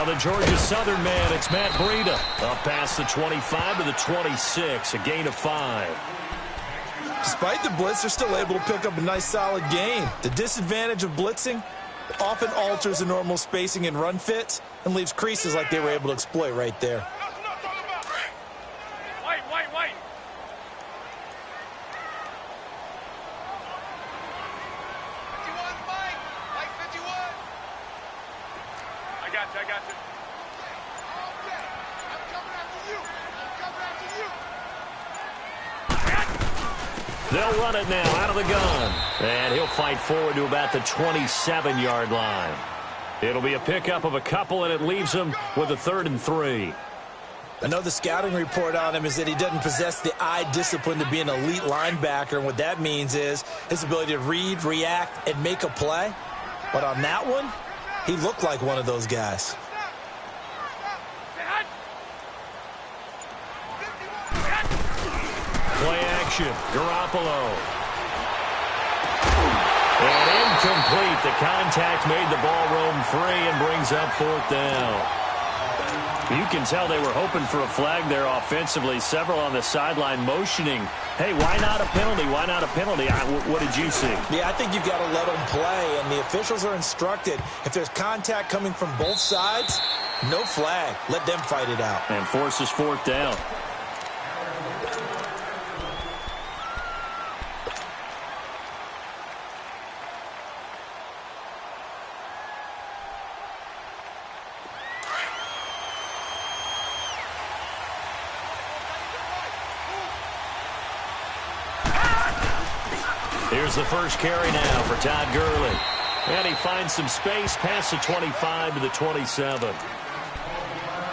Now the Georgia Southern man, it's Matt Breida. Up past the 25 to the 26, a gain of 5. Despite the blitz, they're still able to pick up a nice solid gain. The disadvantage of blitzing often alters the normal spacing and run fits and leaves creases like they were able to exploit right there. They'll run it now out of the gun. And he'll fight forward to about the 27-yard line. It'll be a pickup of a couple, and it leaves him with a 3rd and 3. I know the scouting report on him is that he doesn't possess the eye discipline to be an elite linebacker. And what that means is his ability to read, react, and make a play. But on that one, he looked like one of those guys. Play action, Garoppolo. And incomplete. The contact made the ball roam free and brings up 4th down. You can tell they were hoping for a flag there offensively. Several on the sideline motioning. Hey, why not a penalty? Why not a penalty? What did you see? Yeah, I think you've got to let them play, and the officials are instructed. If there's contact coming from both sides, no flag. Let them fight it out. And forces 4th down. Here's the first carry now for Todd Gurley. And he finds some space past the 25 to the 27.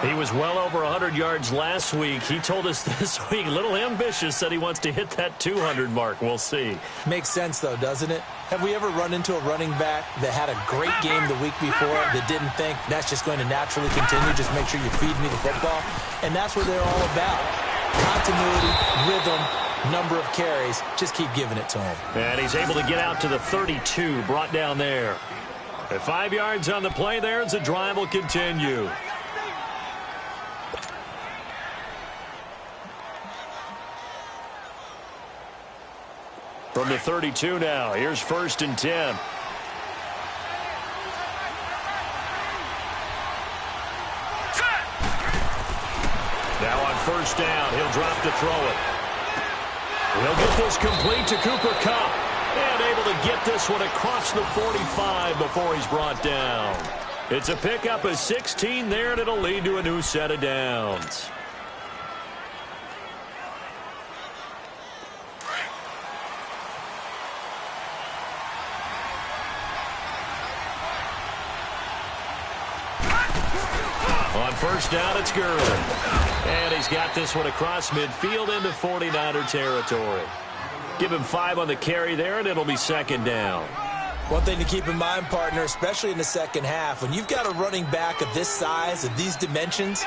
He was well over 100 yards last week. He told us this week, a little ambitious, that he wants to hit that 200 mark. We'll see. Makes sense, though, doesn't it? Have we ever run into a running back that had a great game the week before that didn't think that's just going to naturally continue? Just make sure you feed me the football. And that's what they're all about. Continuity, rhythm, number of carries. Just keep giving it to him. And he's able to get out to the 32, brought down there. At 5 yards on the play there, as the drive will continue. From the 32 now, here's 1st and 10. Now on 1st down, he'll drop to throw it. He'll get this complete to Cooper Kupp. And able to get this one across the 45 before he's brought down. It's a pickup of 16 there, and it'll lead to a new set of downs. On 1st down, it's Gurley. And he's got this one across midfield into 49er territory. Give him 5 on the carry there, and it'll be 2nd down. One thing to keep in mind, partner, especially in the second half, when you've got a running back of this size, of these dimensions,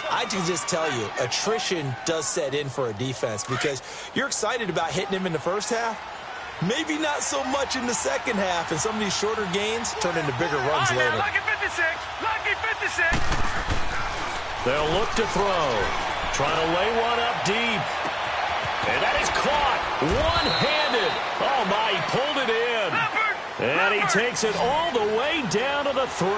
I can just tell you, attrition does set in for a defense because you're excited about hitting him in the first half. Maybe not so much in the second half, and some of these shorter gains turn into bigger runs later. Lucky 56! Lucky 56! They'll look to throw. Trying to lay one up deep. And that is caught. One-handed. Oh, my, he pulled it in. And he takes it all the way down to the 3.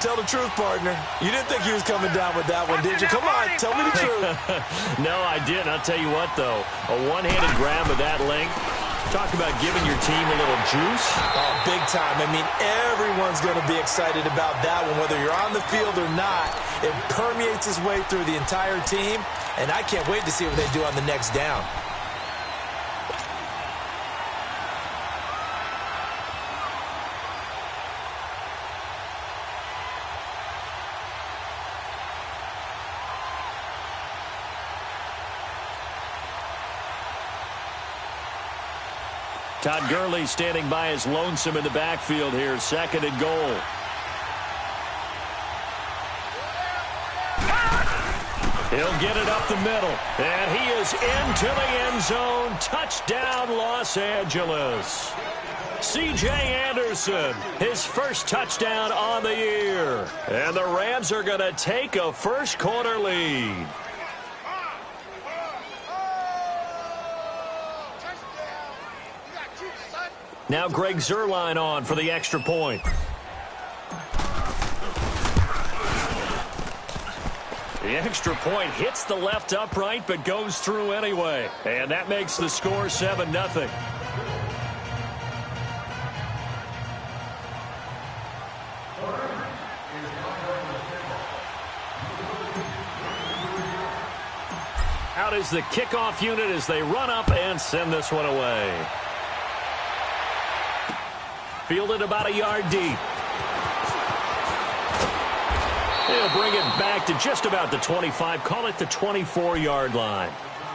Tell the truth, partner. You didn't think he was coming down with that one, did you? Come on, tell me the truth. No, I didn't. I'll tell you what, though. A one-handed grab of that length. Talk about giving your team a little juice. Oh, big time. I mean, everyone's going to be excited about that one, whether you're on the field or not. It permeates its way through the entire team, and I can't wait to see what they do on the next down. Todd Gurley standing by his lonesome in the backfield here. 2nd and goal. He'll get it up the middle, and he is into the end zone. Touchdown, Los Angeles. C.J. Anderson, his first touchdown on the year. And the Rams are going to take a first-quarter lead. Now Greg Zuerlein on for the extra point. The extra point hits the left upright but goes through anyway. And that makes the score 7-0. Out is the kickoff unit as they run up and send this one away. Fielded about a yard deep. They'll bring it back to just about the 25. Call it the 24-yard line.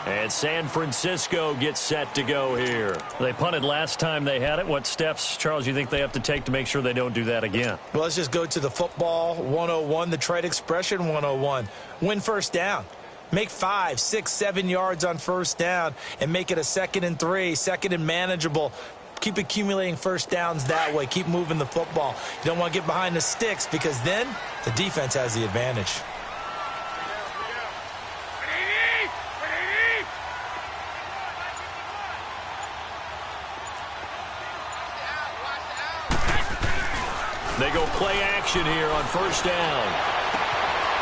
And San Francisco gets set to go here. They punted last time they had it. What steps, Charles, you think they have to take to make sure they don't do that again? Well, let's just go to the football 101, the trade expression 101. Win first down. Make 5, 6, 7 yards on first down and make it a 2nd and 3, 2nd and manageable. Keep accumulating first downs that way. Keep moving the football. You don't want to get behind the sticks because then the defense has the advantage. They go play action here on first down.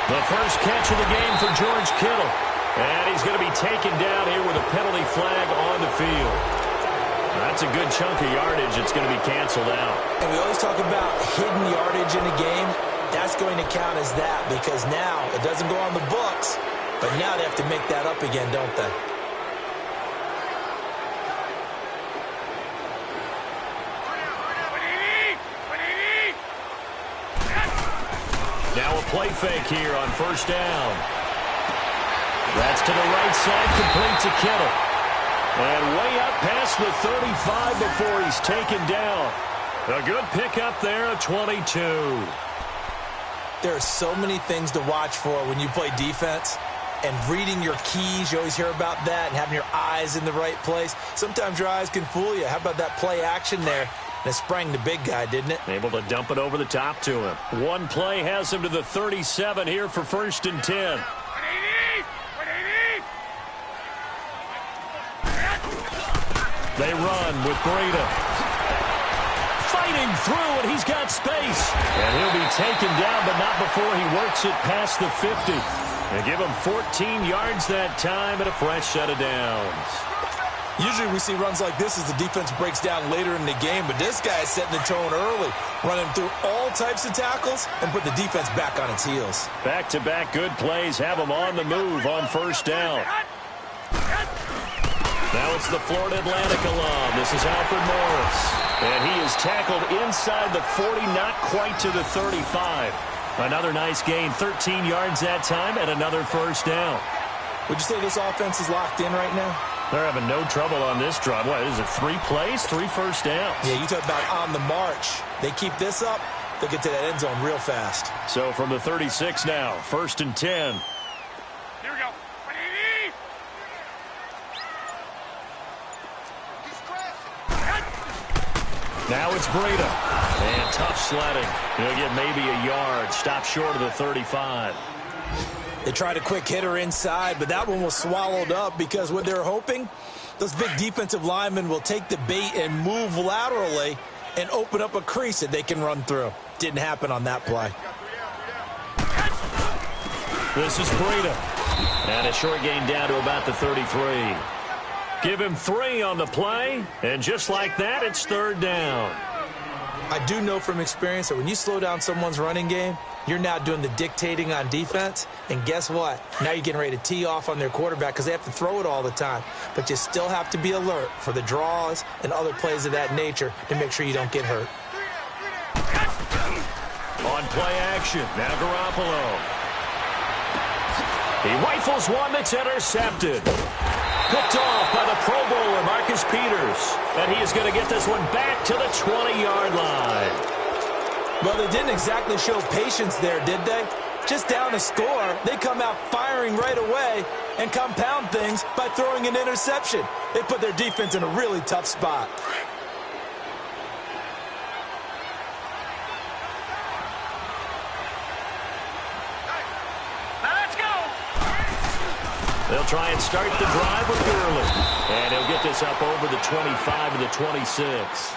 The first catch of the game for George Kittle. And he's going to be taken down here with a penalty flag on the field. That's a good chunk of yardage. It's going to be canceled out. And we always talk about hidden yardage in a game. That's going to count as that because now it doesn't go on the books, but now they have to make that up again, don't they? Now a play fake here on first down. That's to the right side, complete to Kittle. And way up past the 35 before he's taken down. A good pickup there, a 22. There are so many things to watch for when you play defense. And reading your keys, you always hear about that, and having your eyes in the right place. Sometimes your eyes can fool you. How about that play action there? And it sprang the big guy, didn't it? Able to dump it over the top to him. One play has him to the 37 here for 1st and 10. They run with Breida. Fighting through, and he's got space. And he'll be taken down, but not before he works it past the 50. They give him 14 yards that time and a fresh set of downs. Usually we see runs like this as the defense breaks down later in the game, but this guy is setting the tone early, running through all types of tackles and put the defense back on its heels. Back-to-back good plays have him on the move on first down. Now it's the Florida Atlantic alum. This is Alfred Morris. And he is tackled inside the 40, not quite to the 35. Another nice gain, 13 yards that time, and another first down. Would you say this offense is locked in right now? They're having no trouble on this drive. What, is it 3 plays, 3 first downs? Yeah, you talk about on the march. They keep this up, they'll get to that end zone real fast. So from the 36 now, 1st and 10. Here we go. Now it's Breida. And tough sledding. He'll get maybe a yard. Stop short of the 35. They tried a quick hitter inside, but that one was swallowed up because what they're hoping, those big defensive linemen will take the bait and move laterally and open up a crease that they can run through. Didn't happen on that play. This is Breida. And a short gain down to about the 33. Give him 3 on the play, and just like that, it's 3rd down. I do know from experience that when you slow down someone's running game, you're now doing the dictating on defense, and guess what? Now you're getting ready to tee off on their quarterback because they have to throw it all the time. But you still have to be alert for the draws and other plays of that nature to make sure you don't get hurt. On play action, now Garoppolo. He rifles one that's intercepted. Picked off by the Pro Bowler, Marcus Peters. And he is going to get this one back to the 20-yard line. Well, they didn't exactly show patience there, did they? Just down a score, they come out firing right away and compound things by throwing an interception. They put their defense in a really tough spot. They'll try and start the drive with Gurley. And he'll get this up over the 25 to the 26.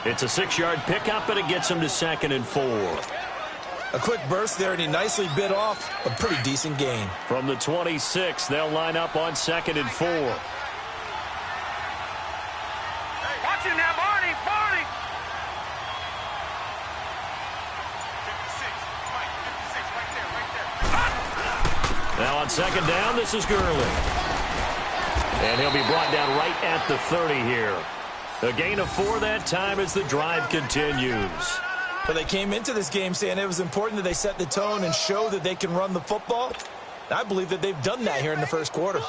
It's a 6-yard pickup, and it gets him to 2nd and 4. A quick burst there, and he nicely bit off a pretty decent gain. From the 26, they'll line up on 2nd and 4. Watch it now, Barney! Barney! 56, right there. Now on 2nd down, this is Gurley. And he'll be brought down right at the 30 here. A gain of 4 that time as the drive continues. But they came into this game saying it was important that they set the tone and show that they can run the football. I believe that they've done that here in the first quarter.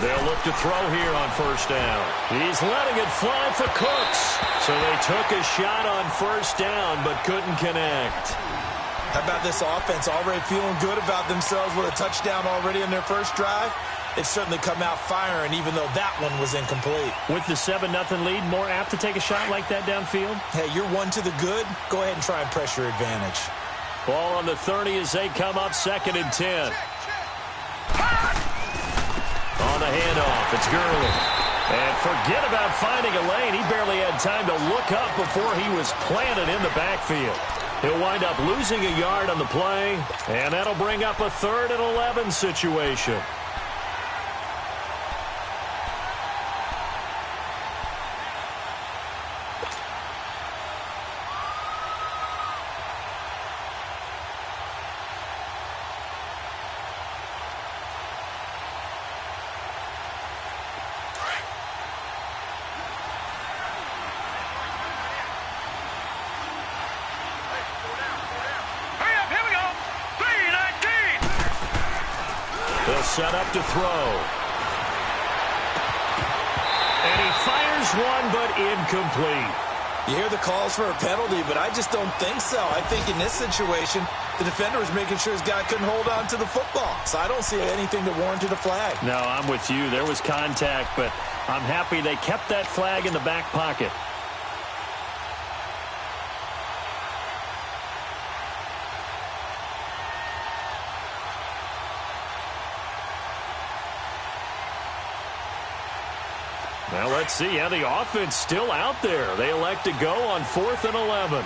They'll look to throw here on 1st down. He's letting it fly for Cooks. So they took a shot on 1st down but couldn't connect. How about this offense already feeling good about themselves with a touchdown already in their first drive? They've certainly come out firing even though that one was incomplete. With the 7-0 lead, more apt to take a shot like that downfield? Hey, you're one to the good. Go ahead and try and press your advantage. Ball on the 30 as they come up 2nd and 10. On the handoff, it's Gurley. And forget about finding a lane. He barely had time to look up before he was planted in the backfield. He'll wind up losing a yard on the play, and that'll bring up a 3rd and 11 situation. They'll set up to throw. And he fires one, but incomplete. You hear the calls for a penalty, but I just don't think so. I think in this situation, the defender was making sure his guy couldn't hold on to the football. So I don't see anything that warranted a flag. No, I'm with you. There was contact, but I'm happy they kept that flag in the back pocket. Now let's see how the offense still out there. They elect to go on 4th and 11.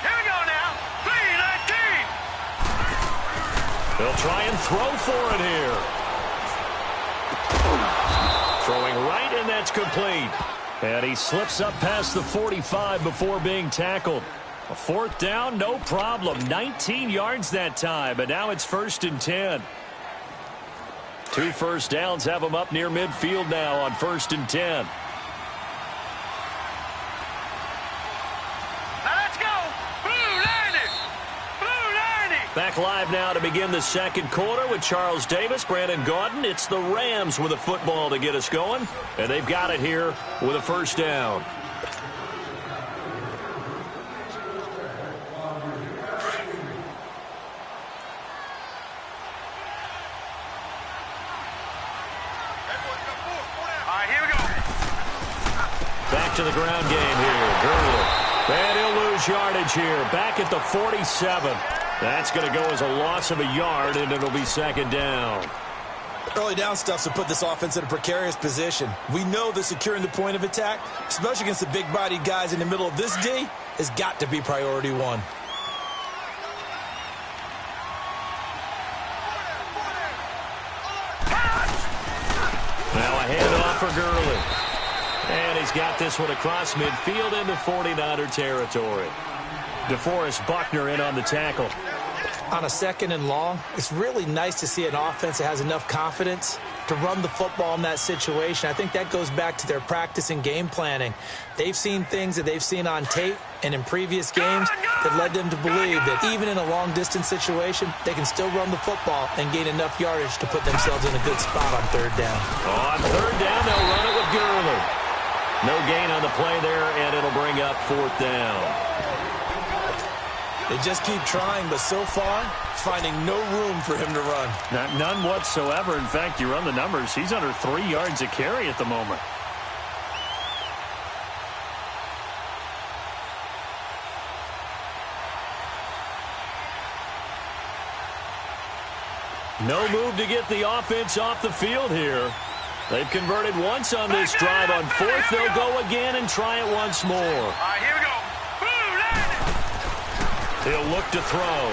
Here we go now. 3-19. They'll try and throw for it here. Throwing right, and that's complete. And he slips up past the 45 before being tackled. A 4th down, no problem. 19 yards that time, and now it's 1st and 10. 2 first downs have them up near midfield now on 1st and 10. Let's go. Blue 90. Blue 90. Back live now to begin the 2nd quarter with Charles Davis, Brandon Gaudin. It's the Rams with a football to get us going, and they've got it here with a 1st down. Back to the ground game here. Gurley. And he'll lose yardage here. Back at the 47. That's going to go as a loss of a yard, and it'll be 2nd down. Early down stuff to put this offense in a precarious position. We know that securing the point of attack, especially against the big-bodied guys in the middle of this D, has got to be priority 1. Now a handoff for Gurley. And he's got this one across midfield into 49er territory. DeForest Buckner in on the tackle. On a 2nd and long, it's really nice to see an offense that has enough confidence to run the football in that situation. I think that goes back to their practice and game planning. They've seen things that they've seen on tape and in previous games, that led them to believe that even in a long-distance situation, they can still run the football and gain enough yardage to put themselves in a good spot on third down. On third down, they'll run it with Gurley. No gain on the play there, and it'll bring up fourth down. They just keep trying, but so far, finding no room for him to run. None whatsoever. In fact, you run the numbers, he's under 3 yards a carry at the moment. No move to get the offense off the field here. They've converted once on this drive. On fourth, they'll go again and try it once more. All right, here we go. He'll look to throw.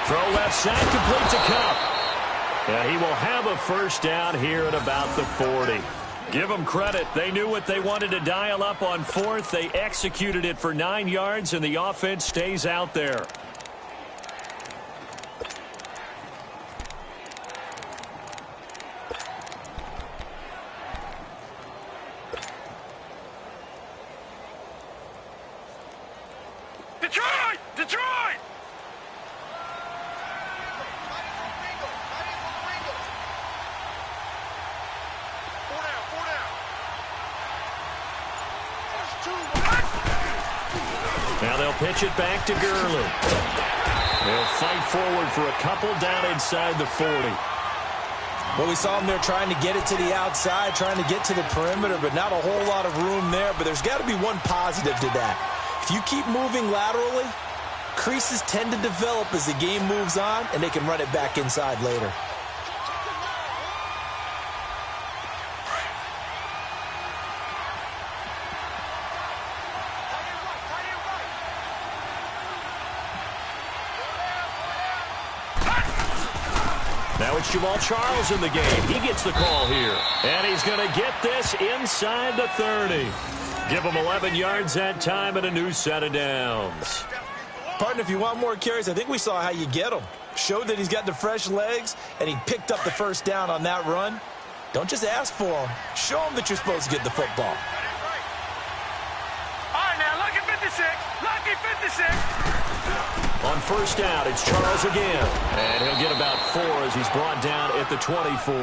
Throw left side, complete to Cup. Yeah, he will have a first down here at about the 40. Give them credit. They knew what they wanted to dial up on fourth. They executed it for 9 yards, and the offense stays out there. Detroit! Four down. Now they'll pitch it back to Gurley. They'll fight forward for a couple down inside the 40. Well, we saw them there trying to get it to the outside, trying to get to the perimeter, but not a whole lot of room there. But there's got to be one positive to that. If you keep moving laterally, creases tend to develop as the game moves on, and they can run it back inside later. Now it's Jamal Charles in the game. He gets the call here. And he's going to get this inside the 30. Give him 11 yards that time and a new set of downs. Partner, if you want more carries, I think we saw how you get them. Showed that he's got the fresh legs, and he picked up the first down on that run. Don't just ask for them. Show them that you're supposed to get the football. All right, now, lucky 56. Lucky 56. On first down, it's Charles again. And he'll get about 4 as he's brought down at the 24.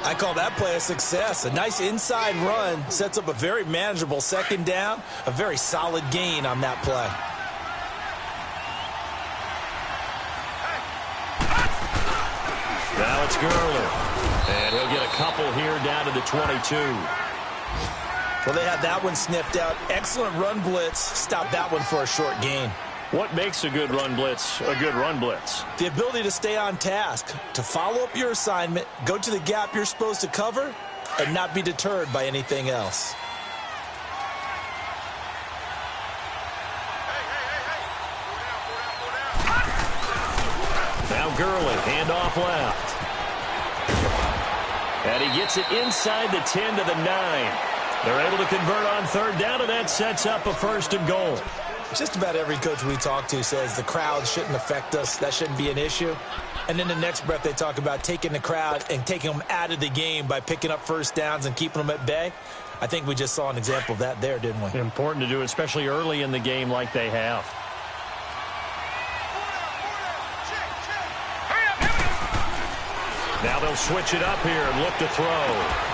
I call that play a success. A nice inside run sets up a very manageable second down, a very solid gain on that play. Now it's Gurley. And he'll get a couple here down to the 22. Well, they had that one sniffed out. Excellent run blitz. Stop that one for a short gain. What makes a good run blitz a good run blitz? The ability to stay on task, to follow up your assignment, go to the gap you're supposed to cover, and not be deterred by anything else. Now Gurley, handoff left. And he gets it inside the 10 to the 9. They're able to convert on third down, and that sets up a first and goal. Just about every coach we talk to says the crowd shouldn't affect us. That shouldn't be an issue. And then the next breath they talk about taking the crowd and taking them out of the game by picking up first downs and keeping them at bay. I think we just saw an example of that there, didn't we? Important to do, especially early in the game like they have. Now they'll switch it up here and look to throw.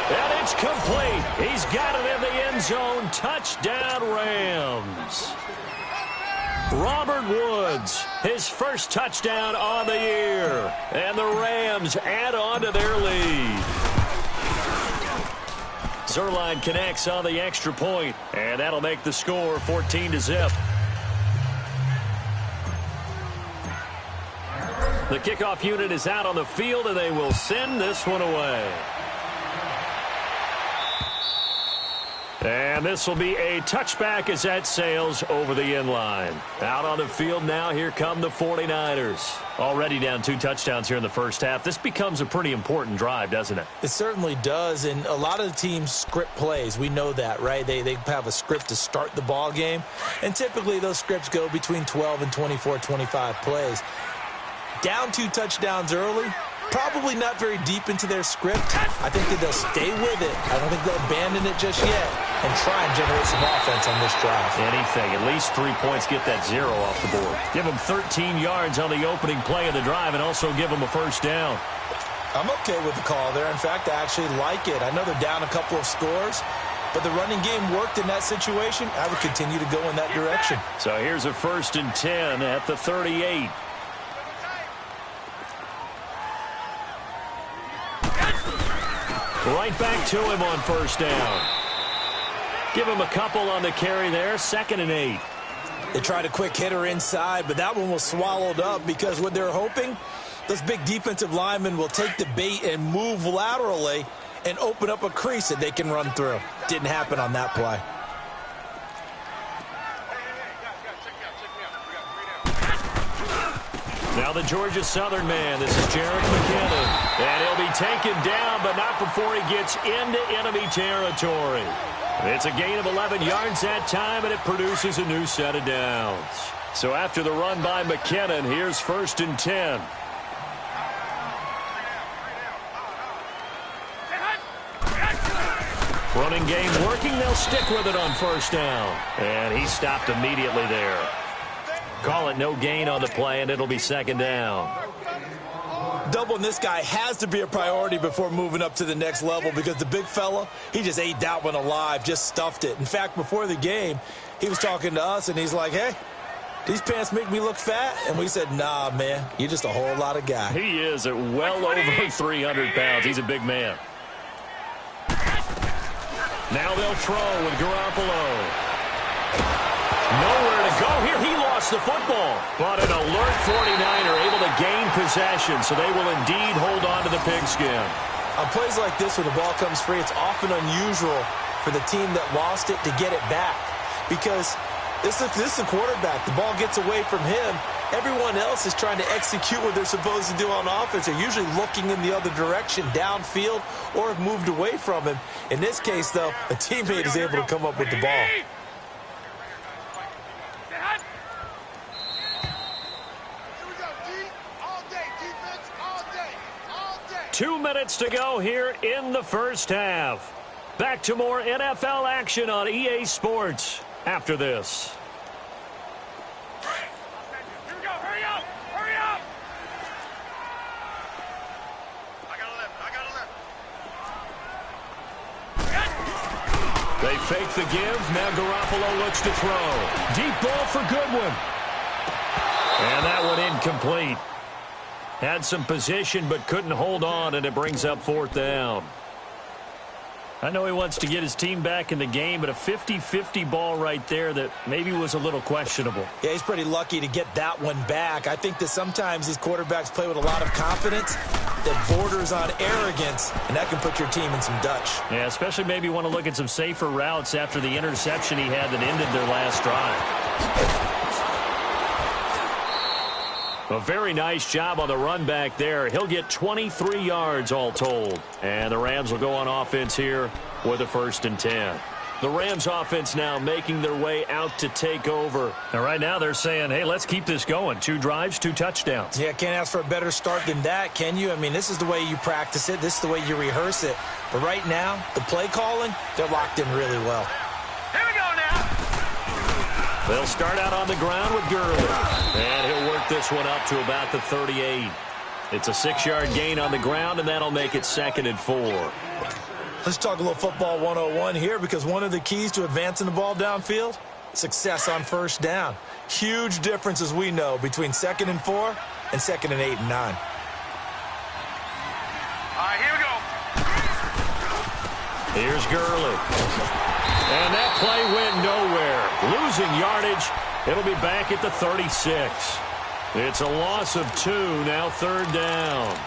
And it's complete. He's got it in the end zone. Touchdown, Rams. Robert Woods, his first touchdown on the year. And the Rams add on to their lead. Zerline connects on the extra point, and that'll make the score 14-0. The kickoff unit is out on the field, and they will send this one away. And this will be a touchback as that sails over the end line. Out on the field now, here come the 49ers. Already down 2 touchdowns here in the first half. This becomes a pretty important drive, doesn't it? It certainly does, and a lot of the teams script plays. We know that, right? They have a script to start the ball game, and typically those scripts go between 12 and 24, 25 plays. Down 2 touchdowns early, probably not very deep into their script. I think that they'll stay with it. I don't think they'll abandon it just yet. and try and generate some offense on this drive. Anything. At least 3 points, get that 0 off the board. Give them 13 yards on the opening play of the drive and also give them a first down. I'm okay with the call there. In fact, I actually like it. I know they're down a couple of scores, but the running game worked in that situation. I would continue to go in that direction. So here's a 1st and 10 at the 38. Right back to him on 1st down. Give him a couple on the carry there. 2nd and 8. They tried a quick hitter inside, but that one was swallowed up because what they're hoping, those big defensive linemen will take the bait and move laterally and open up a crease that they can run through. Didn't happen on that play. Now the Georgia Southern man. This is Jarek McKinnon. And he'll be taken down, but not before he gets into enemy territory. It's a gain of 11 yards that time, and it produces a new set of downs. So after the run by McKinnon, here's 1st and 10. Running game working. They'll stick with it on 1st down. And he stopped immediately there. Call it no gain on the play, and it'll be 2nd down. Doubling this guy has to be a priority before moving up to the next level because the big fella, he just ate that one alive, just stuffed it. In fact, before the game, he was talking to us, and he's like, hey, these pants make me look fat? And we said, nah, man, you're just a whole lot of guy. He is at well over 300 pounds. He's a big man. Now they'll throw with Garoppolo. Nowhere to go here. He lost the football. But an alert 49er able to gain possession, so they will indeed hold on to the pigskin. On plays like this where the ball comes free, it's often unusual for the team that lost it to get it back. Because this is the quarterback. The ball gets away from him. Everyone else is trying to execute what they're supposed to do on offense. They're usually looking in the other direction, downfield, or have moved away from him. In this case, though, a teammate is able to come up with the ball. 2 minutes to go here in the 1st half. Back to more NFL action on EA Sports after this. Here we go. Hurry up. Hurry up. I got a left. They fake the give. Now Garoppolo looks to throw. Deep ball for Goodwin. And that one incomplete. Had some position but couldn't hold on, and it brings up 4th down. I know he wants to get his team back in the game, but a 50-50 ball right there that maybe was a little questionable. Yeah, he's pretty lucky to get that one back. I think that sometimes these quarterbacks play with a lot of confidence that borders on arrogance, and that can put your team in some Dutch. Yeah, especially maybe want to look at some safer routes after the interception he had that ended their last drive. A very nice job on the run back there. He'll get 23 yards all told. And the Rams will go on offense here with a 1st and 10. The Rams offense now making their way out to take over. And right now they're saying, hey, let's keep this going. 2 drives, 2 touchdowns. Yeah, can't ask for a better start than that, can you? I mean, this is the way you practice it. This is the way you rehearse it. But right now, the play calling, they're locked in really well. Here we go now. They'll start out on the ground with Gurley. And he'll work this one up to about the 38. It's a 6-yard gain on the ground, and that'll make it 2nd and 4. Let's talk a little football 101 here, because one of the keys to advancing the ball downfield, success on 1st down. Huge difference, as we know, between 2nd and 4 and 2nd and 8 and 9. All right, here we go. Here's Gurley. And that play went nowhere. Losing yardage. It'll be back at the 36. It's a loss of 2, now 3rd down.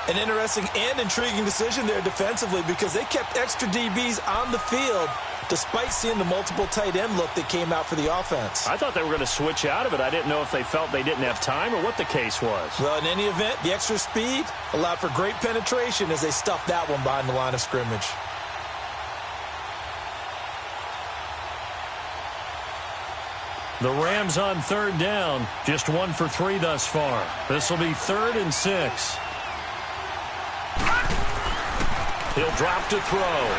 An interesting and intriguing decision there defensively, because they kept extra DBs on the field despite seeing the multiple tight end look that came out for the offense. I thought they were going to switch out of it. I didn't know if they felt they didn't have time or what the case was. Well, in any event, the extra speed allowed for great penetration as they stuffed that one behind the line of scrimmage. The Rams on 3rd down, just 1 for 3 thus far. This will be 3rd and 6. He'll drop to throw.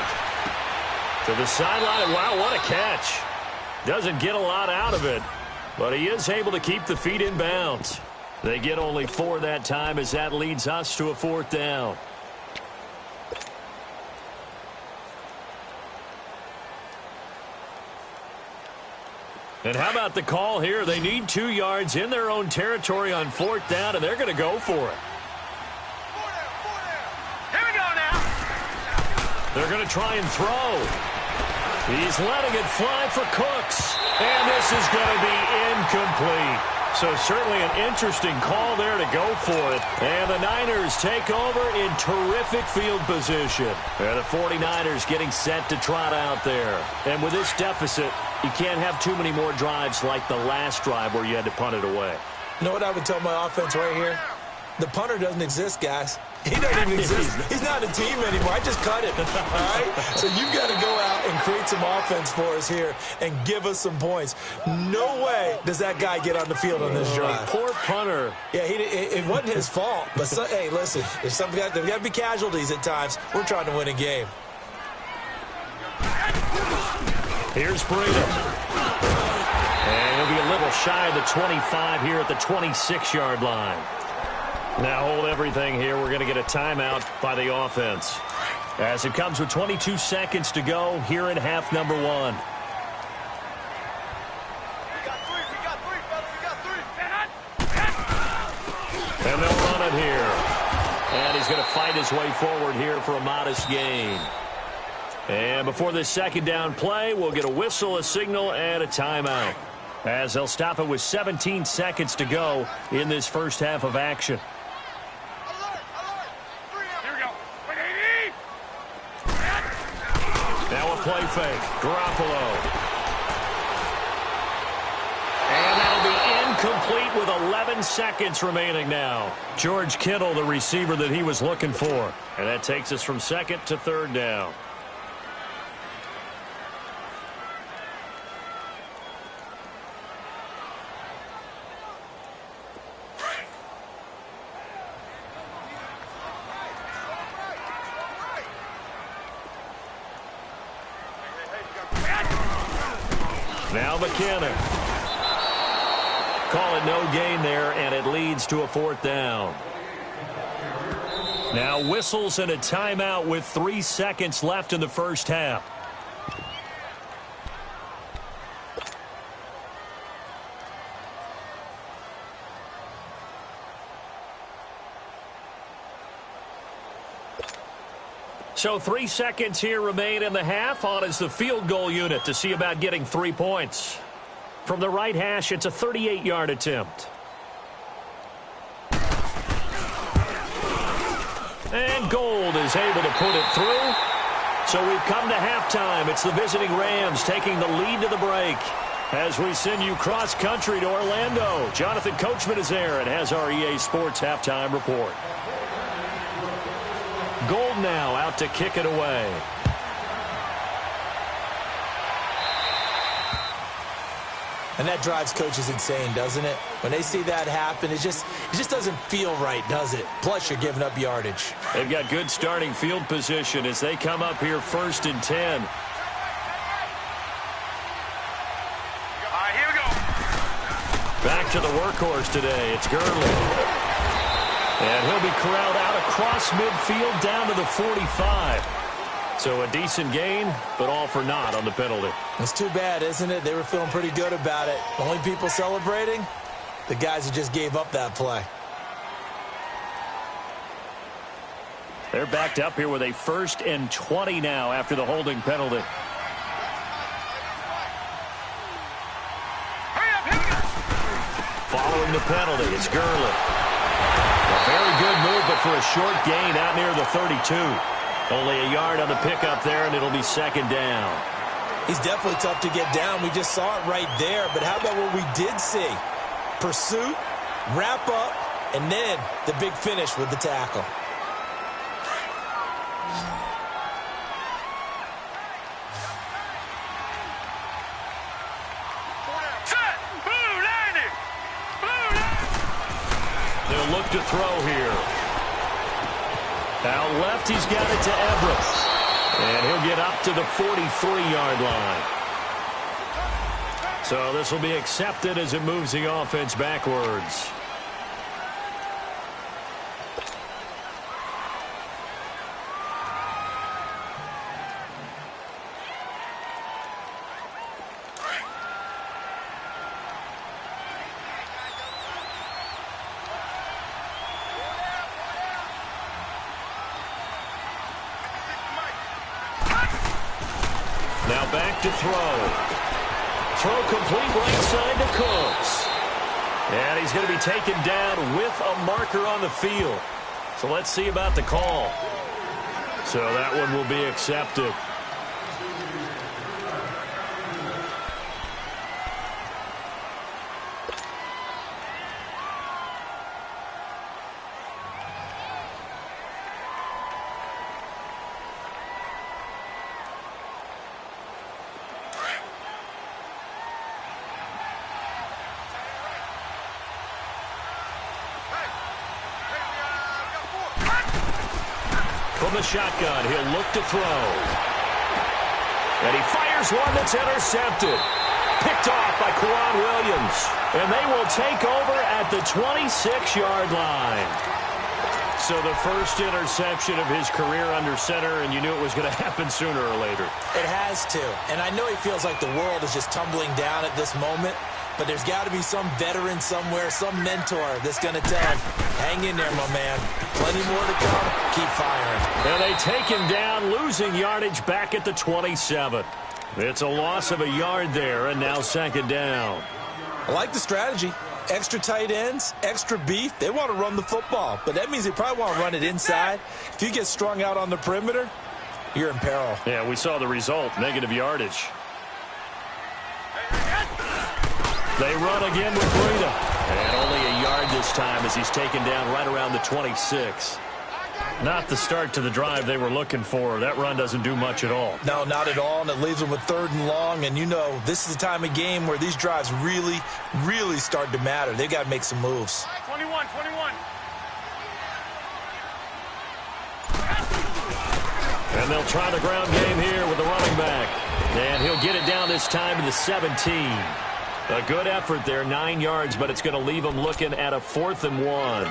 To the sideline. Wow, what a catch. Doesn't get a lot out of it, but he is able to keep the feet in bounds. They get only 4 that time as that leads us to a 4th down. And how about the call here? They need 2 yards in their own territory on 4th down, and they're going to go for it. Here we go now. They're going to try and throw. He's letting it fly for Cooks. And this is going to be incomplete. So certainly an interesting call there to go for it. And the Niners take over in terrific field position. And the 49ers getting set to trot out there. And with this deficit, you can't have too many more drives like the last drive where you had to punt it away. You know what I would tell my offense right here? The punter doesn't exist, guys. He doesn't even exist. He's not a team anymore. I just cut him. All right? So you've got to go out and create some offense for us here and give us some points. No way does that guy get on the field on this drive. Poor punter. Yeah, it wasn't his fault. But, hey, listen, there's got to be casualties at times. We're trying to win a game. Here's Breida. And he'll be a little shy of the 25 here at the 26-yard line. Now hold everything here. We're going to get a timeout by the offense. As it comes with 22 seconds to go here in half number 1. We got 3, fellas. We got 3. And they'll run it here. And he's going to fight his way forward here for a modest gain. And before this 2nd down play, we'll get a whistle, a signal, and a timeout. As they'll stop it with 17 seconds to go in this first half of action. Now a play fake. Garoppolo. And that'll be incomplete with 11 seconds remaining now. George Kittle, the receiver that he was looking for. And that takes us from 2nd to 3rd down. Now McKinnon. Call it no gain there, and it leads to a 4th down. Now whistles and a timeout with 3 seconds left in the first half. So 3 seconds here remain in the half. On is the field goal unit to see about getting 3 points. From the right hash, it's a 38-yard attempt. And Gold is able to put it through. So we've come to halftime. It's the visiting Rams taking the lead to the break. As we send you cross-country to Orlando, Jonathan Coachman is there and has our EA Sports halftime report. Gold now out to kick it away. And that drives coaches insane, doesn't it? When they see that happen, it just doesn't feel right, does it? Plus, you're giving up yardage. They've got good starting field position as they come up here 1st and 10. All right, here we go. Back to the workhorse today. It's Gurley. And he'll be corralled out across midfield down to the 45. So a decent gain, but all for naught on the penalty. It's too bad, isn't it? They were feeling pretty good about it. The only people celebrating, the guys who just gave up that play. They're backed up here with a 1st and 20 now after the holding penalty. Hurry up, here we go. Following the penalty, it's Gurley. A very good move, but for a short gain out near the 32. Only a yard on the pickup there, and it'll be 2nd down. He's definitely tough to get down. We just saw it right there. But how about what we did see? Pursuit, wrap up, and then the big finish with the tackle. Set. Blue landing. Blue landing. They'll look to throw here. Out left, he's got it to Everett. And he'll get up to the 43-yard line. So this will be accepted as it moves the offense backwards. Now back to throw. Throw complete right side to Cooks. And he's going to be taken down with a marker on the field. So let's see about the call. So that one will be accepted. From the shotgun, he'll look to throw. And he fires one that's intercepted. Picked off by Kwan Williams. And they will take over at the 26-yard line. So the first interception of his career under center, and you knew it was going to happen sooner or later. It has to. And I know he feels like the world is just tumbling down at this moment. But there's got to be some veteran somewhere, some mentor that's going to tell him, hang in there, my man. Plenty more to come. Keep firing. And they take him down, losing yardage back at the 27. It's a loss of a yard there, and now second down. I like the strategy. Extra tight ends, extra beef. They want to run the football, but that means they probably want to run it inside. If you get strung out on the perimeter, you're in peril. Yeah, we saw the result, negative yardage. They run again with Breida. And only a yard this time as he's taken down right around the 26. Not the start to the drive they were looking for. That run doesn't do much at all. No, not at all, and it leaves them with 3rd and long. And you know, this is the time of game where these drives really, really start to matter. They've got to make some moves. 21. And they'll try the ground game here with the running back. And he'll get it down this time to the 17. A good effort there, 9 yards, but it's going to leave him looking at a 4th and 1.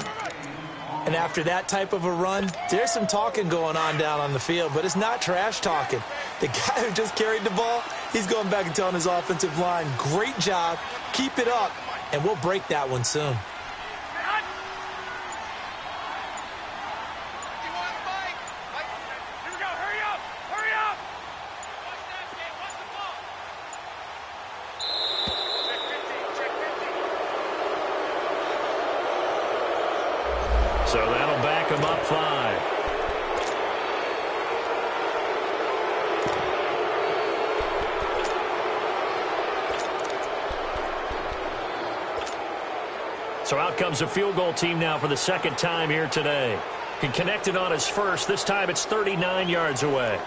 And after that type of a run, there's some talking going on down on the field, but it's not trash talking. The guy who just carried the ball, he's going back and telling his offensive line, great job, keep it up, and we'll break that one soon. So that'll back him up 5. So out comes a field goal team now for the second time here today. He connected on his first. This time it's 39 yards away.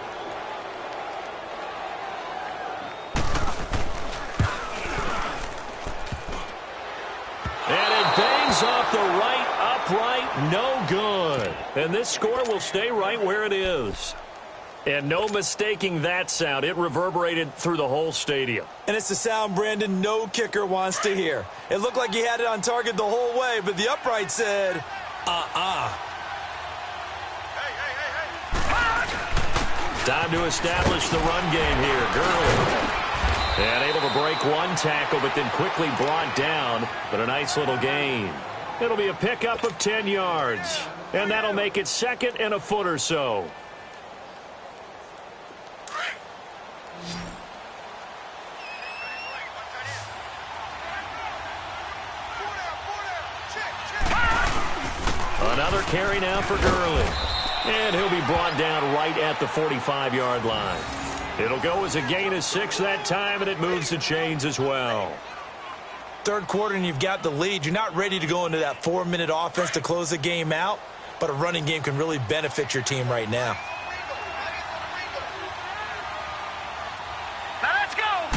And it bangs off the right upright, no good. And this score will stay right where it is. And no mistaking that sound. It reverberated through the whole stadium. And it's the sound, Brandon, no kicker wants to hear. It looked like he had it on target the whole way, but the upright said, Time to establish the run game here. Gurley. And able to break one tackle, but then quickly brought down. But a nice little gain. It'll be a pickup of 10 yards. And that'll make it 2nd and a foot or so. Another carry now for Gurley. And he'll be brought down right at the 45-yard line. It'll go as a gain of 6 that time, and it moves the chains as well. Third quarter and you've got the lead. You're not ready to go into that 4-minute offense to close the game out, but a running game can really benefit your team right now. Now let's go.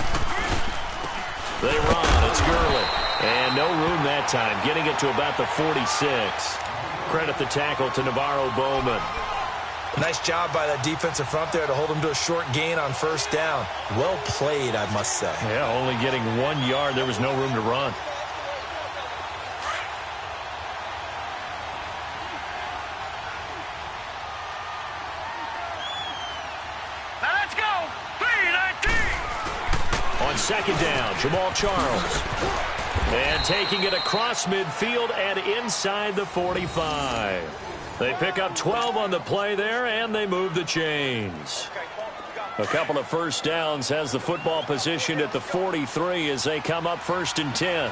They run. It's Gurley. And no room that time, getting it to about the 46. Credit the tackle to Navarro Bowman. Nice job by that defensive front there to hold him to a short gain on first down. Well played, I must say. Yeah, only getting 1 yard. There was no room to run. Now let's go. 3-19. On second down, Jamal Charles. And taking it across midfield and inside the 45. They pick up 12 on the play there, and they move the chains. A couple of first downs has the football positioned at the 43 as they come up 1st and 10.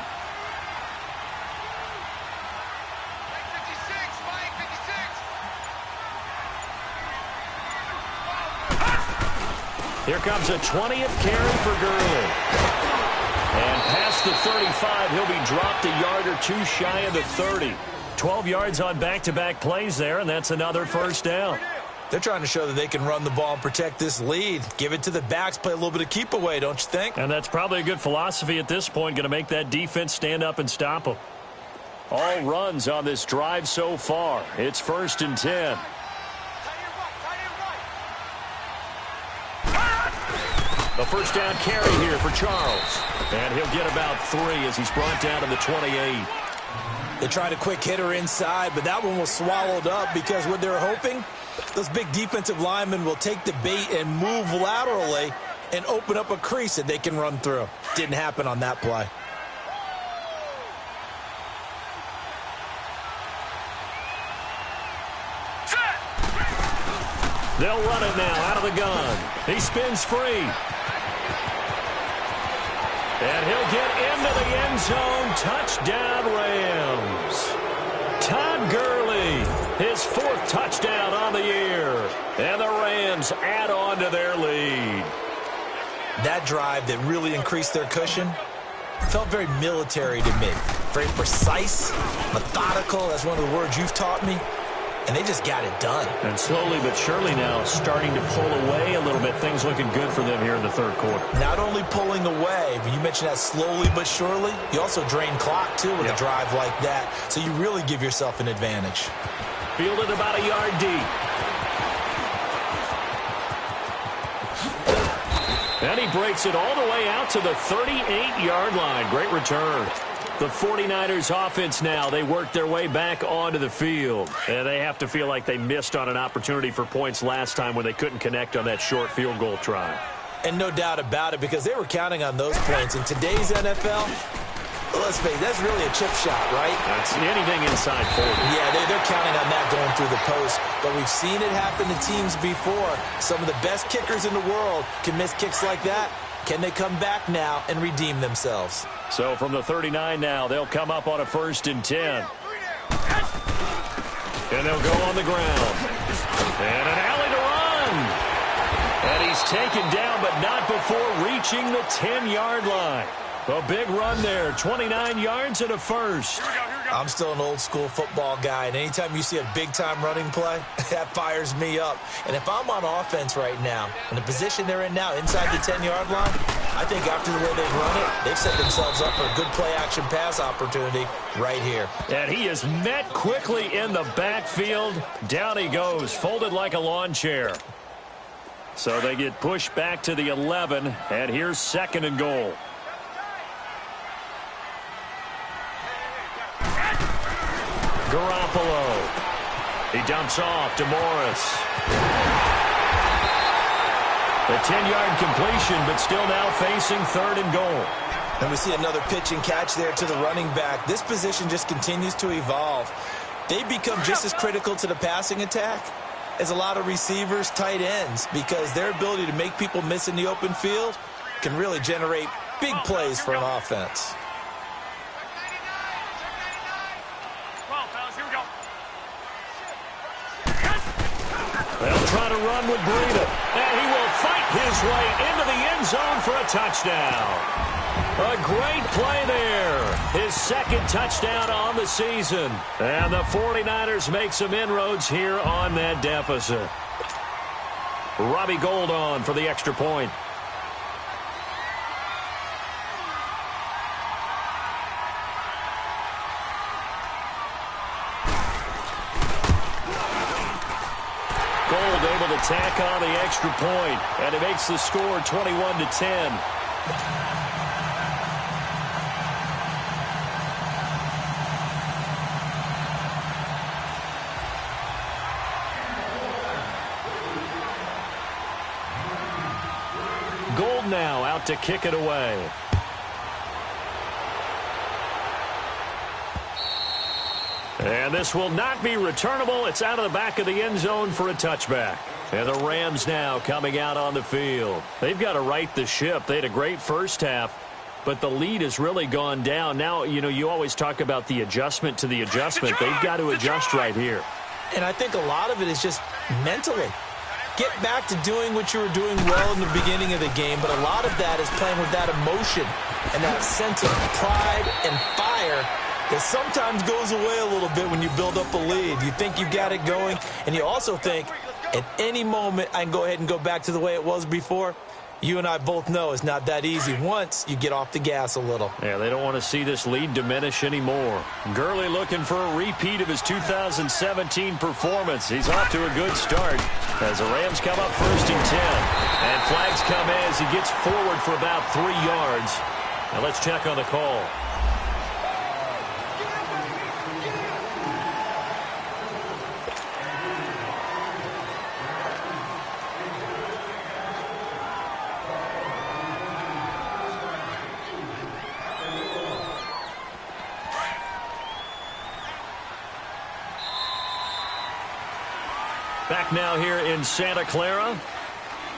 Here comes a 20th carry for Gurley. And past the 35, he'll be dropped a yard or two shy of the 30. 12 yards on back-to-back plays there, and that's another first down. They're trying to show that they can run the ball and protect this lead. Give it to the backs, play a little bit of keep away, don't you think? And that's probably a good philosophy at this point, going to make that defense stand up and stop them. All runs on this drive so far. It's 1st and 10. The first down carry here for Charles. And he'll get about 3 as he's brought down to the 28. They tried a quick hitter inside, but that one was swallowed up because what they're hoping, those big defensive linemen will take the bait and move laterally and open up a crease that they can run through. Didn't happen on that play. They'll run it now out of the gun. He spins free. And he'll get into the end zone. Touchdown, Rams. Todd Gurley, his 4th touchdown on the year. And the Rams add on to their lead. That drive that really increased their cushion felt very military to me. Very precise, methodical. That's one of the words you've taught me. And they just got it done. And slowly but surely now starting to pull away a little bit. Things looking good for them here in the 3rd quarter. Not only pulling away, but you mentioned that slowly but surely. You also drain clock, too, with a drive like that. So you really give yourself an advantage. Fielded about a yard deep. And he breaks it all the way out to the 38-yard line. Great return. The 49ers offense now, they work their way back onto the field. And they have to feel like they missed on an opportunity for points last time when they couldn't connect on that short field goal try. And no doubt about it, because they were counting on those points. In today's NFL, let's face it, that's really a chip shot, right? That's anything inside 40. Yeah, they're counting on that going through the post. But we've seen it happen to teams before. Some of the best kickers in the world can miss kicks like that. Can they come back now and redeem themselves? So from the 39 now, they'll come up on a 1st and 10. And they'll go on the ground. And an alley to run. And he's taken down, but not before reaching the 10-yard line. A big run there, 29 yards and a first. I'm still an old-school football guy, and anytime you see a big-time running play, that fires me up. And if I'm on offense right now, in the position they're in now, inside the 10-yard line, I think after the way they've run it, they've set themselves up for a good play-action pass opportunity right here. And he is met quickly in the backfield. Down he goes, folded like a lawn chair. So they get pushed back to the 11, and here's 2nd and goal. Garoppolo. He dumps off to Morris. A 10-yard completion, but still now facing 3rd and goal. And we see another pitch and catch there to the running back. This position just continues to evolve. They become just as critical to the passing attack as a lot of receivers, tight ends, because their ability to make people miss in the open field can really generate big plays for an offense. They'll try to run with Breida. And he will fight his way into the end zone for a touchdown. A great play there. His 2nd touchdown on the season. And the 49ers make some inroads here on that deficit. Robbie Gould on for the extra point. Gould able to tack on the extra point, and it makes the score 21-10. Gold now out to kick it away. And this will not be returnable. It's out of the back of the end zone for a touchback. And the Rams now coming out on the field. They've got to right the ship. They had a great first half, but the lead has really gone down. Now, you know, you always talk about the adjustment to the adjustment. They've got to adjust right here. And I think a lot of it is just mentally. Get back to doing what you were doing well in the beginning of the game, but a lot of that is playing with that emotion and that sense of pride and fire that sometimes goes away a little bit when you build up a lead. You think you got it going, and you also think at any moment I can go ahead and go back to the way it was before. You and I both know it's not that easy once you get off the gas a little. Yeah, they don't want to see this lead diminish anymore. Gurley looking for a repeat of his 2017 performance. He's off to a good start as the Rams come up 1st and 10. And flags come as he gets forward for about 3 yards. Now let's check on the call. Back now here in Santa Clara.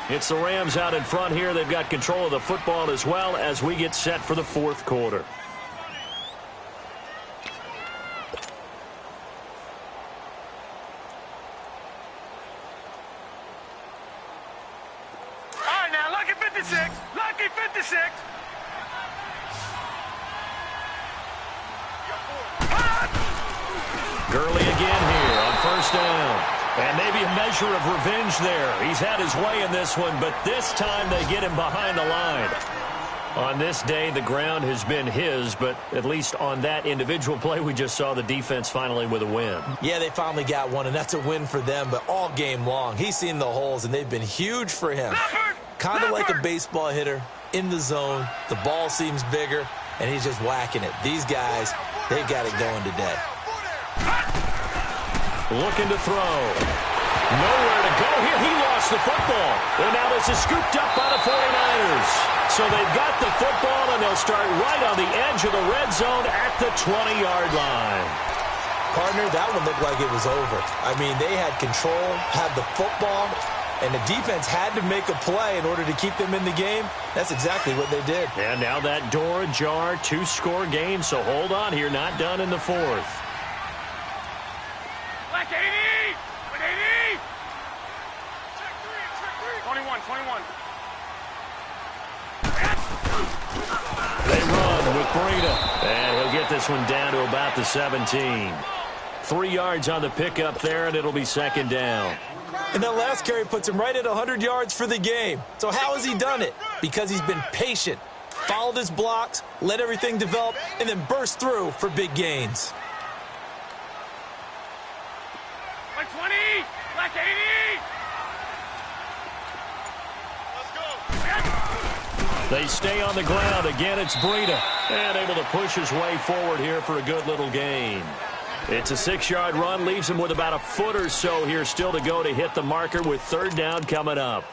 It's the Rams out in front here. They've got control of the football as well as we get set for the 4th quarter. All right, now, lucky 56. Lucky 56. Gurley again here on 1st down. And maybe a measure of revenge there. He's had his way in this one, but this time they get him behind the line. On this day, the ground has been his, but at least on that individual play, we just saw the defense finally with a win. Yeah, they finally got one, and that's a win for them, but all game long, he's seen the holes, and they've been huge for him. Kind of like a baseball hitter in the zone. The ball seems bigger, and he's just whacking it. These guys, they've got it going today. Looking to throw. Nowhere to go here. He lost the football. And now this is scooped up by the 49ers. So they've got the football, and they'll start right on the edge of the red zone at the 20-yard line. Partner, that one looked like it was over. I mean, they had control, had the football, and the defense had to make a play in order to keep them in the game. That's exactly what they did. And now that door ajar, 2-score game. So hold on here. Not done in the 4th. Like 80! 180! 21, 21. They run with Breida. And he'll get this one down to about the 17. 3 yards on the pickup there, and it'll be 2nd down. And that last carry puts him right at 100 yards for the game. So how has he done it? Because he's been patient, followed his blocks, let everything develop, and then burst through for big gains. Like 20! Like 80! Let's go! They stay on the ground. Again, it's Breida. And able to push his way forward here for a good little gain. It's a 6-yard run. Leaves him with about a foot or so here still to go to hit the marker with 3rd down coming up.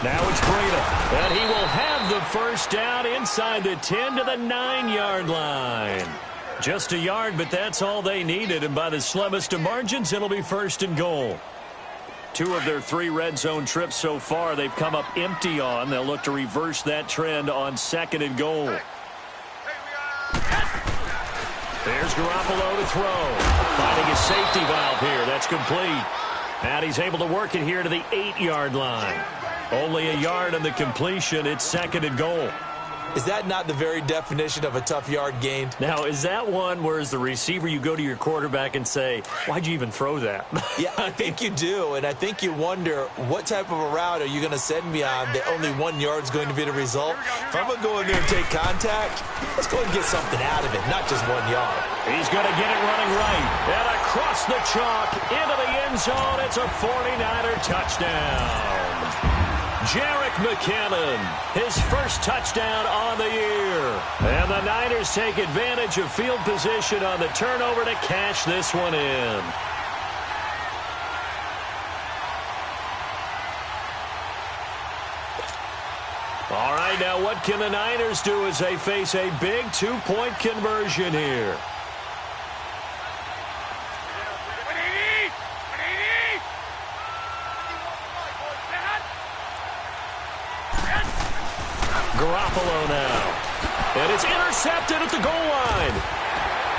Now it's Breida, and he will have the 1st down inside the 10 to the 9-yard line. Just a yard, but that's all they needed, and by the slimmest of margins, it'll be 1st and goal. 2 of their 3 red zone trips so far, they've come up empty on. They'll look to reverse that trend on 2nd and goal. There's Garoppolo to throw. Finding a safety valve here. That's complete. And he's able to work it here to the 8-yard line. Only a yard on the completion. It's 2nd and goal. Is that not the very definition of a tough yard gained? Now, is that one where as the receiver you go to your quarterback and say, why'd you even throw that? Yeah, I think you do, and I think you wonder what type of a route are you going to send me on that only 1 yard is going to be the result? If I'm going to go in there and take contact, let's go and get something out of it, not just 1 yard. He's going to get it running right. And across the chalk, into the end zone, it's a 49er touchdown. Jerick McKinnon, his first touchdown on the year. And the Niners take advantage of field position on the turnover to cash this one in. All right, now what can the Niners do as they face a big 2-point conversion here? Garoppolo now. And it's intercepted at the goal line.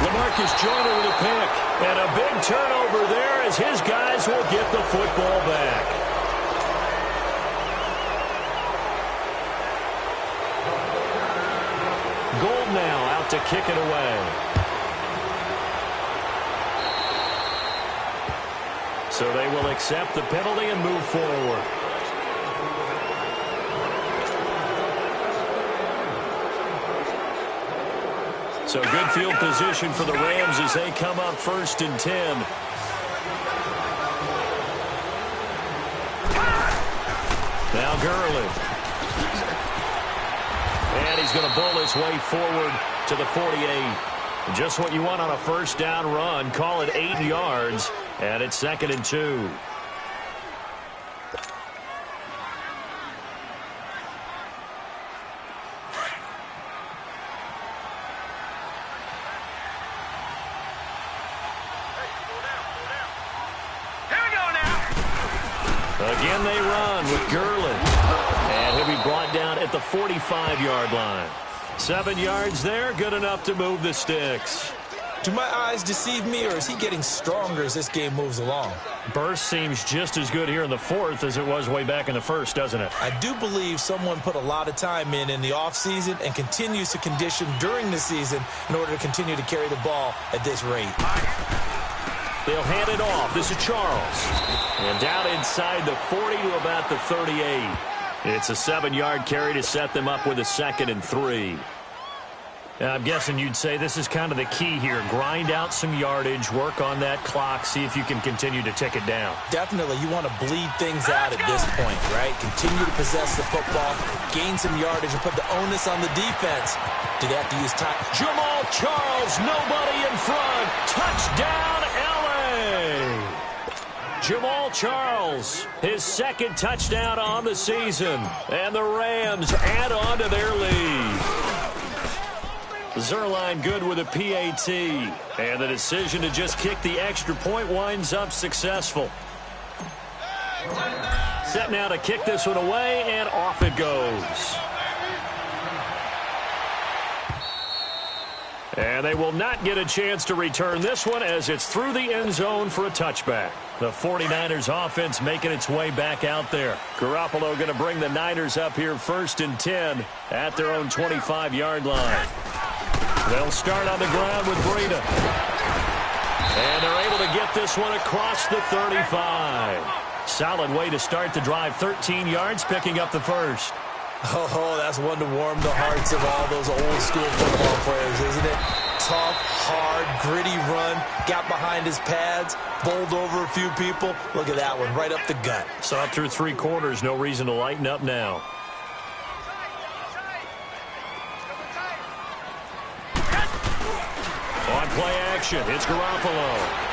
LaMarcus Joyner with a pick. And a big turnover there as his guys will get the football back. Gold now out to kick it away. So they will accept the penalty and move forward. So good field position for the Rams as they come up 1st and 10. Now Gurley. And he's going to bull his way forward to the 48. Just what you want on a first down run. Call it 8 yards. And it's 2nd and 2. Again they run with Gurley. And he'll be brought down at the 45-yard line. 7 yards there, good enough to move the sticks. Do my eyes deceive me, or is he getting stronger as this game moves along? Burst seems just as good here in the 4th as it was way back in the 1st, doesn't it? I do believe someone put a lot of time in the offseason and continues to condition during the season in order to continue to carry the ball at this rate. They'll hand it off. This is Charles. And down inside the 40 to about the 38. It's a 7-yard carry to set them up with a 2nd and 3. I'm guessing you'd say this is kind of the key here. Grind out some yardage, work on that clock, see if you can continue to tick it down. Definitely. You want to bleed things out at this point, right? Continue to possess the football, gain some yardage, and put the onus on the defense. Do they have to use time? Jamal Charles, nobody in front. Touchdown, LA! Jamal Charles, his 2nd touchdown on the season. And the Rams add on to their lead. Zerline good with a PAT. And the decision to just kick the extra point winds up successful. Set now to kick this one away, and off it goes. And they will not get a chance to return this one as it's through the end zone for a touchback. The 49ers offense making its way back out there. Garoppolo going to bring the Niners up here 1st and 10 at their own 25-yard line. They'll start on the ground with Breida. And they're able to get this one across the 35. Solid way to start the drive. 13 yards, picking up the 1st. Oh, that's one to warm the hearts of all those old-school football players, isn't it? Tough, hard, gritty run. Got behind his pads, bowled over a few people. Look at that one, right up the gut. Saw it through 3 quarters. No reason to lighten up now. On play action, it's Garoppolo.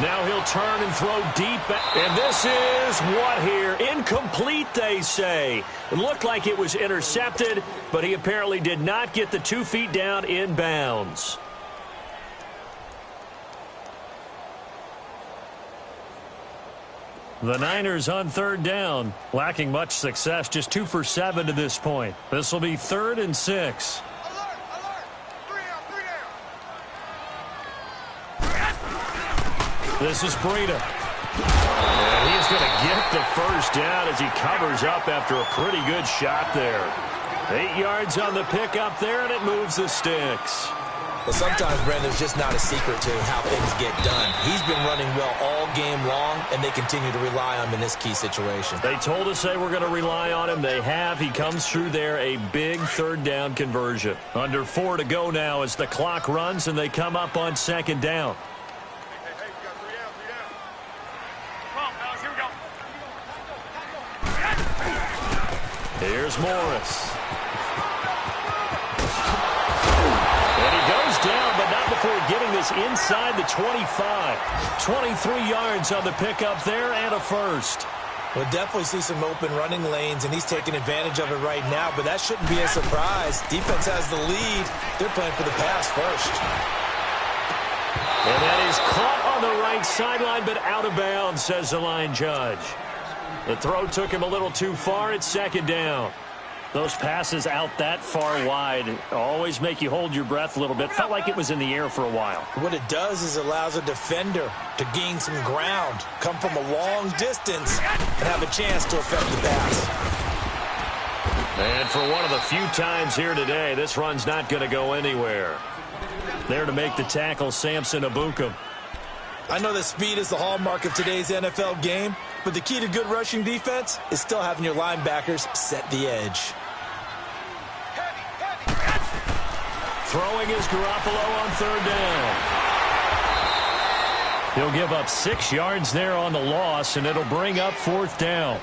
Now he'll turn and throw deep. And this is what here? Incomplete, they say. It looked like it was intercepted, but he apparently did not get the 2 feet down in bounds. The Niners on 3rd down, lacking much success, just 2 for 7 to this point. This will be 3rd and 6. This is Breida. And he's going to get the 1st down as he covers up after a pretty good shot there. 8 yards on the pickup there, and it moves the sticks. Well, sometimes, Brandon, there's just not a secret to how things get done. He's been running well all game long, and they continue to rely on him in this key situation. They told us they were going to rely on him. They have. He comes through there, a big third down conversion. Under 4 to go now as the clock runs, and they come up on second down. Here's Morris. And he goes down, but not before getting this inside the 25. 23 yards on the pickup there and a first. We'll definitely see some open running lanes, and he's taking advantage of it right now, but that shouldn't be a surprise. Defense has the lead. They're playing for the pass first. And that is caught on the right sideline, but out of bounds, says the line judge. The throw took him a little too far. It's second down. Those passes out that far wide always make you hold your breath a little bit. Felt like it was in the air for a while. What it does is allows a defender to gain some ground, come from a long distance, and have a chance to affect the pass. And for one of the few times here today, this run's not going to go anywhere. There to make the tackle, Samson Abukum. I know that speed is the hallmark of today's NFL game, but the key to good rushing defense is still having your linebackers set the edge. Throwing is Garoppolo on third down. He'll give up 6 yards there on the loss, and it'll bring up fourth down.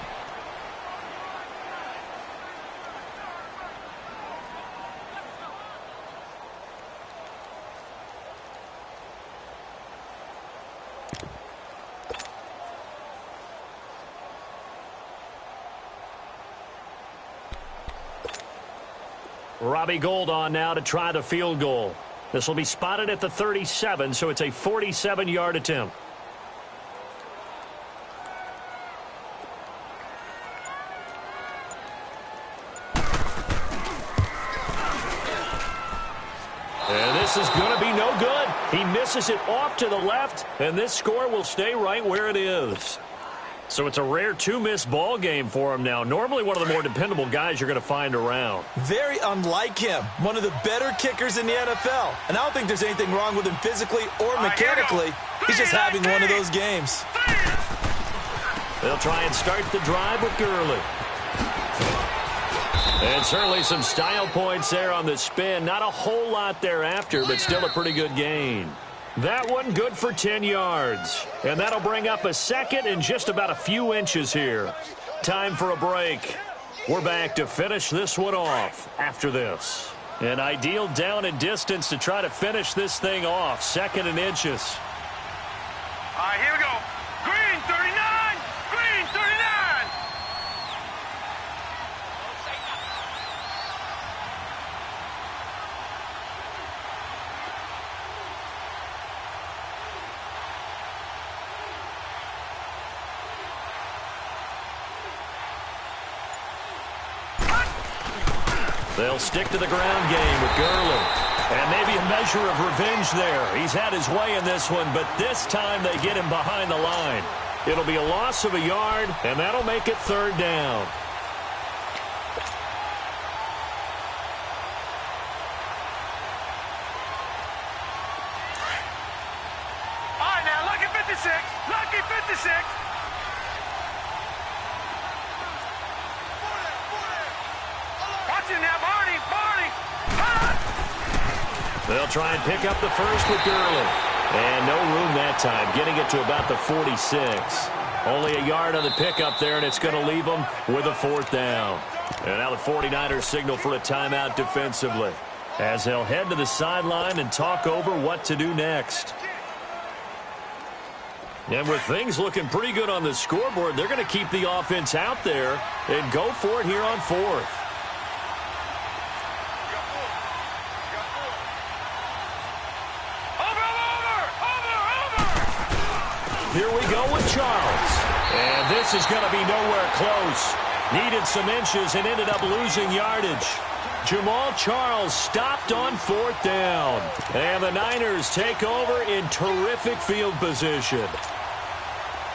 Robbie Gould on now to try the field goal. This will be spotted at the 37, so it's a 47-yard attempt. And this is going to be no good. He misses it off to the left, and this score will stay right where it is. So it's a rare two-miss ball game for him now. Normally one of the more dependable guys you're going to find around. Very unlike him. One of the better kickers in the NFL. And I don't think there's anything wrong with him physically or mechanically. He's just having one of those games. They'll try and start the drive with Gurley. And certainly some style points there on the spin. Not a whole lot thereafter, but still a pretty good gain. That one good for 10 yards. And that'll bring up a second and just about a few inches here. Time for a break. We're back to finish this one off after this. An ideal down and distance to try to finish this thing off. Second and inches. All right, here we go. Green 39. Green 39. They'll stick to the ground game with Gurley. And maybe a measure of revenge there. He's had his way in this one, but this time they get him behind the line. It'll be a loss of a yard, and that'll make it third down. All right, now, lucky 56. Lucky 56. Watch it now, Barney. Barney. They'll try and pick up the first with Gurley. And no room that time, getting it to about the 46. Only a yard on the pickup there, and it's going to leave them with a fourth down. And now the 49ers signal for a timeout defensively, as they'll head to the sideline and talk over what to do next. And with things looking pretty good on the scoreboard, they're going to keep the offense out there and go for it here on fourth. Here we go with Charles. And this is going to be nowhere close. Needed some inches and ended up losing yardage. Jamal Charles stopped on fourth down. And the Niners take over in terrific field position.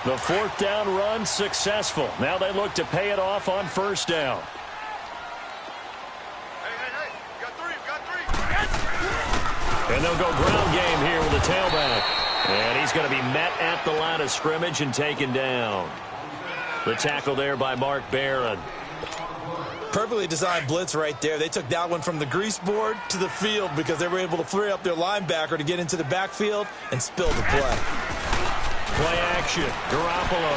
The fourth down run successful. Now they look to pay it off on first down. And they'll go ground game here with the tailback. And he's going to be met at the line of scrimmage and taken down. The tackle there by Mark Barron. Perfectly designed blitz right there. They took that one from the grease board to the field because they were able to free up their linebacker to get into the backfield and spill the play. Play action. Garoppolo.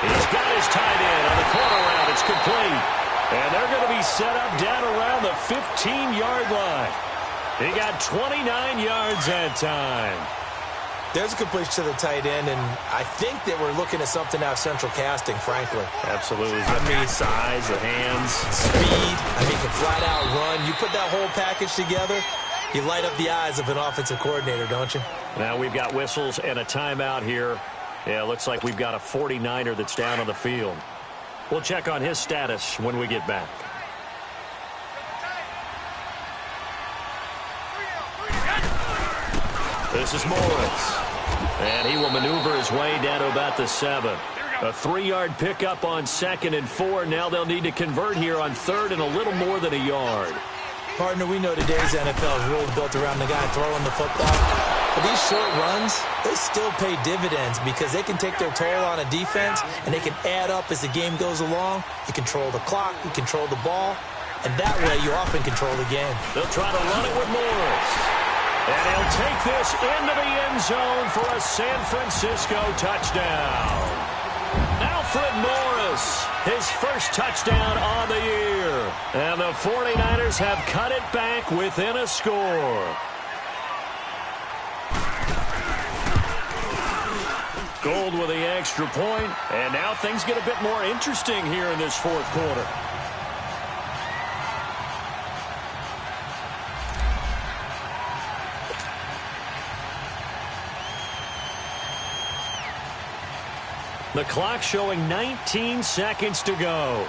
He's got his tight end on the corner route. It's complete. And they're going to be set up down around the 15-yard line. He got 29 yards that time. There's a completion to the tight end, and I think that we're looking at something out of central casting, frankly. Absolutely. I mean, size, the hands. Speed. I mean, can flat out run. You put that whole package together, you light up the eyes of an offensive coordinator, don't you? Now we've got whistles and a timeout here. Yeah, it looks like we've got a 49er that's down on the field. We'll check on his status when we get back. This is Morris. And he will maneuver his way down to about the 7. A 3-yard pickup on 2nd and 4. Now they'll need to convert here on 3rd and a little more than a yard. Partner, we know today's NFL is really built around the guy throwing the football. But these short runs, they still pay dividends because they can take their toll on a defense and they can add up as the game goes along. You control the clock, you control the ball, and that way you often control the game. They'll try to run it with Morris. And he'll take this into the end zone for a San Francisco touchdown. Alfred Morris, his first touchdown on the year. And the 49ers have cut it back within a score. Gold with the extra point. And now things get a bit more interesting here in this fourth quarter. The clock showing 19 seconds to go.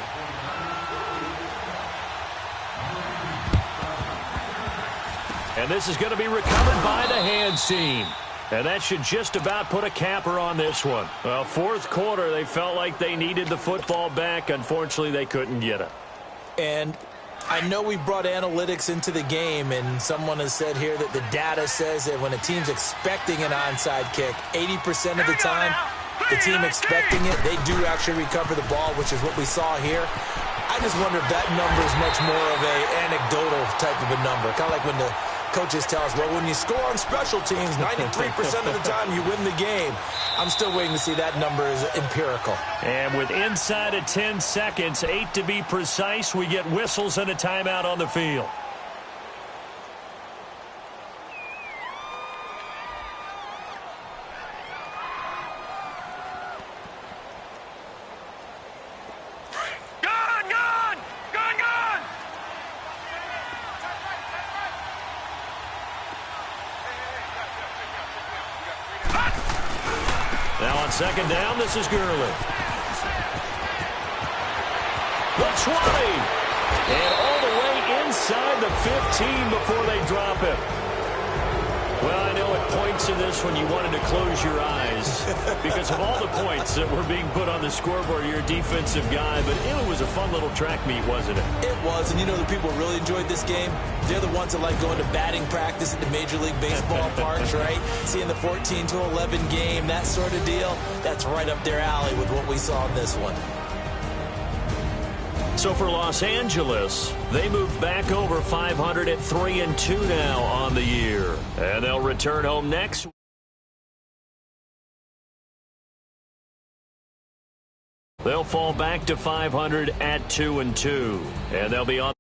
And this is going to be recovered by the hands team. And that should just about put a capper on this one. Well, fourth quarter, they felt like they needed the football back. Unfortunately, they couldn't get it. And I know we brought analytics into the game, and someone has said here that the data says that when a team's expecting an onside kick, 80% of the time, the team expecting it, they do actually recover the ball, which is what we saw here. I just wonder if that number is much more of a anecdotal type of a number. Kind of like when the coaches tell us, well, when you score on special teams, 93% of the time you win the game. I'm still waiting to see that number is empirical. And with inside of 10 seconds, 8 to be precise, we get whistles and a timeout on the field. Now on second down, this is Gurley. The 20. And all the way inside the 15 before they drop him. Well, I know at points in this one you wanted to close your eyes because of all the points that were being put on the scoreboard. You're a defensive guy, but it was a fun little track meet, wasn't it? It was, and you know the people who really enjoyed this game? They're the ones that like going to batting practice at the Major League Baseball parks, right? Seeing the 14-11 game, that sort of deal. That's right up their alley with what we saw in this one. So for Los Angeles, they moved back over 500 at 3-2 now on the year. And they'll return home next. They'll fall back to 500 at 2-2. And they'll be on